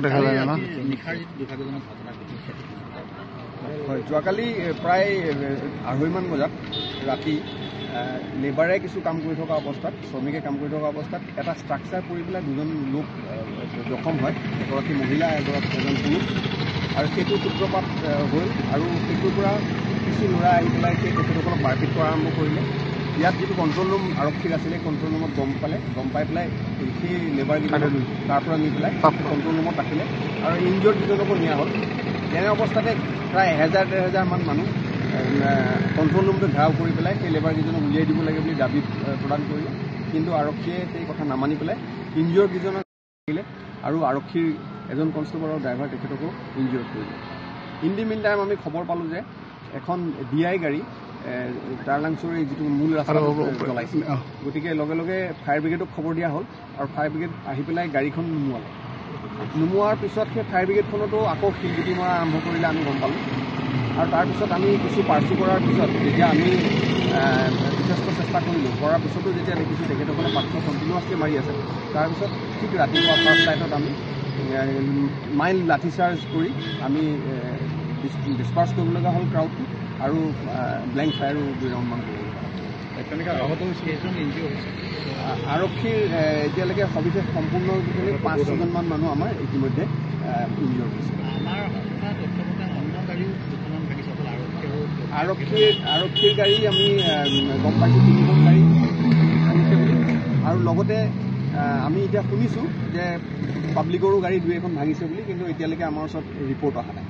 দেখা যায় না হয় যোৱাকালি প্ৰায় 2:30মান বজাত ৰাতি লেবাৰে কিছু কাম কৰি থকা অৱস্থাত শ্ৰমিকে কাম কৰি থকা অৱস্থাত এটা ষ্ট্ৰাকচাৰ পৰি পেলাই দুজন লোক জখম হয় এগৰাকী মহিলা এজন পুৰুষ আৰু সেইটো সূত্ৰপাত হ'ল আৰু সেইটোৰ পৰা কিছু ল'ৰা আহি পেলাই সেই তেখেতসকলক মাৰপিট কৰা আৰম্ভ কৰিলে ইয়াত যিটো কণ্ট্ৰল ৰুম আৰক্ষীৰ আছিলে কণ্ট্ৰল ৰুমত গম পাই পেলাই সেই লেবাৰকেইজনক তাৰ পৰা নি পেলাই কণ্ট্ৰল ৰুমত ৰাখিলে আৰু ইনজিঅ'ৰ্ড কেইজনকো নিয়া হ'ল এনে অৱস্থাতে প্ৰায় 1000-1500 মান মানুহ কণ্ট্ৰল ৰুমটো ঘেৰাও কৰি পেলাই সেই লেবাৰকেইজনক উলিয়াই দিব লাগে বুলি দাবী প্ৰদান কৰিলে কিন্তু আৰক্ষীয়ে সেই কথা নামানি পেলাই ইনজিঅ'ৰ্ড কেইজনক ৰাখিলে আৰু আৰক্ষীৰ এজন কনষ্টেবল আৰু ড্ৰাইভাৰ তেখেতকো ইনজিঅ'ৰ্ড কৰিলে ইন দি মিন টাইম আমি খবৰ পালোঁ যে এখন DI গাড়ী টাৰলাংচুৰ যিটো মূল ৰাস্তা জ্বলাইছে গতিকে লগে লগে ফায়াৰ ব্ৰিগেডক খবৰ দিয়া হ'ল আৰু ফায়াৰ ব্ৰিগেড আহি পেলাই গাড়ীখন নুমোৱাৰ পিছত সেই ফায়াৰ ব্ৰিগেডখনতো আকৌ শিলগুটি মৰা আৰম্ভ কৰিলে আমি গম পালোঁ আৰু তাৰপিছত আমি কিছু পাৰ্চু কৰাৰ পিছত যেতিয়া আমি যথেষ্ট চেষ্টা কৰিলোঁ কৰাৰ পিছতো যেতিয়া দেখিছোঁ তেখেতসকলে পাত্ৰ কণ্টিনিউৱাছলি মাৰি আছে তাৰপিছত ঠিক ৰাতিপুৱা ফাৰ্ষ্ট লাইটত আমি মাইল্ড লাঠি চাৰ্জ কৰি আমি ডিছপাৰ্চ কৰিব লগা হ'ল ক্ৰাউডটো আৰু ব্লেংক ফায়াৰো 2 ৰাউণ্ডমান কৰিব লগা হ'ল তেনেকৈ আহত কেইজন ইনজিঅ' হৈছে আৰক্ষীৰ এতিয়ালৈকে সবিশেষ সম্পূৰ্ণ 5-6জনমান মানুহ আমাৰ ইতিমধ্যে ইনজিঅ'ৰ হৈছে আৰক্ষীৰ গাড়ী আমি গম পাইছোঁ 3খন গাড়ী আনিছে বুলি আৰু লগতে আমি এতিয়া শুনিছোঁ যে পাব্লিকৰো গাড়ী 2 এখন ভাঙিছে বুলি কিন্তু এতিয়ালৈকে আমাৰ ওচৰত ৰিপৰ্ট অহা নাই